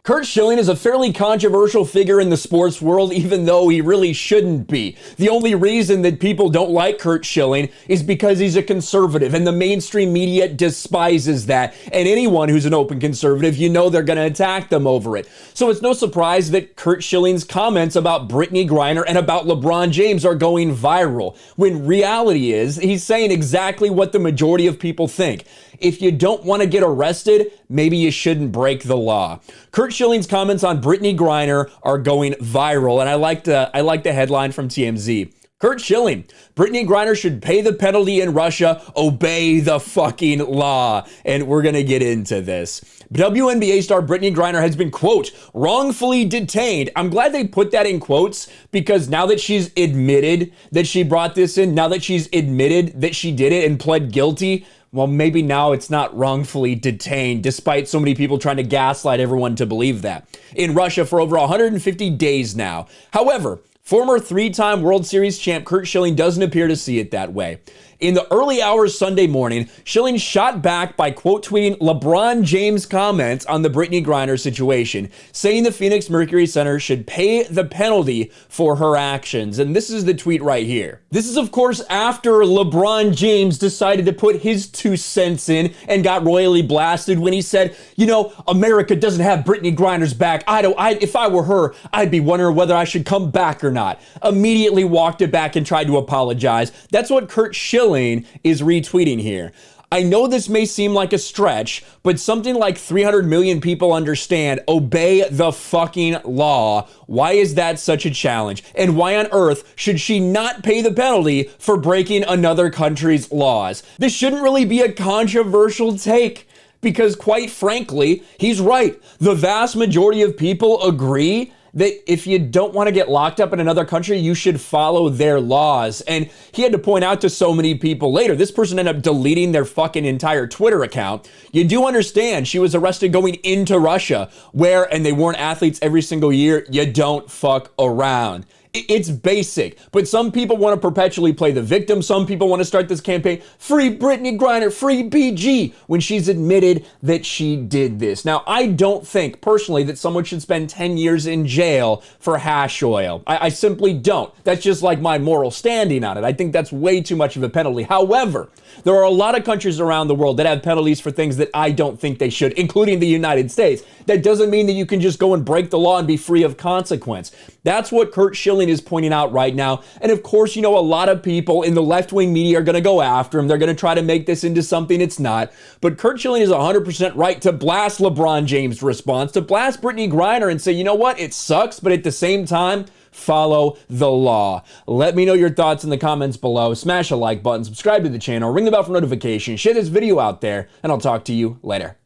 Curt Schilling is a fairly controversial figure in the sports world, even though he really shouldn't be. The only reason that people don't like Curt Schilling is because he's a conservative, and the mainstream media despises that. And anyone who's an open conservative, you know they're going to attack them over it. So it's no surprise that Curt Schilling's comments about Brittney Griner and about LeBron James are going viral, when reality is he's saying exactly what the majority of people think. If you don't want to get arrested, maybe you shouldn't break the law. Curt Schilling's comments on Brittney Griner are going viral, and I like the headline from TMZ. Curt Schilling, Brittney Griner should pay the penalty in Russia, obey the fucking law. And we're going to get into this. WNBA star Brittney Griner has been, quote, wrongfully detained. I'm glad they put that in quotes, because now that she's admitted that she brought this in, now that she's admitted that she did it and pled guilty, well, maybe now it's not wrongfully detained, despite so many people trying to gaslight everyone to believe that. In Russia for over 150 days now. However, former three-time World Series champ Curt Schilling doesn't appear to see it that way. In the early hours Sunday morning, Schilling shot back by quote tweeting LeBron James' comments on the Brittney Griner situation, saying the Phoenix Mercury Center should pay the penalty for her actions. And this is the tweet right here. This is, of course, after LeBron James decided to put his 2 cents in and got royally blasted when he said, you know, America doesn't have Brittney Griner's back. If I were her, I'd be wondering whether I should come back or not. Immediately walked it back and tried to apologize. That's what Curt Schilling is retweeting here. I know this may seem like a stretch, but something like 300 million people understand obey the fucking law. Why is that such a challenge? And why on earth should she not pay the penalty for breaking another country's laws? This shouldn't really be a controversial take, because quite frankly, he's right. The vast majority of people agree that if you don't want to get locked up in another country, you should follow their laws. And he had to point out to so many people later, this person ended up deleting their fucking entire Twitter account. You do understand she was arrested going into Russia, where, and they weren't athletes every single year, you don't fuck around. It's basic, but some people want to perpetually play the victim. Some people want to start this campaign, free Brittney Griner, free BG, when she's admitted that she did this. Now, I don't think personally that someone should spend 10 years in jail for hash oil. I simply don't. That's just like my moral standing on it. I think that's way too much of a penalty. However, there are a lot of countries around the world that have penalties for things that I don't think they should, including the United States. That doesn't mean that you can just go and break the law and be free of consequence. That's what Curt Schilling is pointing out right now. And of course, you know, a lot of people in the left-wing media are going to go after him. They're going to try to make this into something it's not. But Curt Schilling is 100% right to blast LeBron James' response, to blast Brittney Griner and say, you know what, it sucks, but at the same time, follow the law. Let me know your thoughts in the comments below. Smash a like button, subscribe to the channel, ring the bell for notifications, share this video out there, and I'll talk to you later.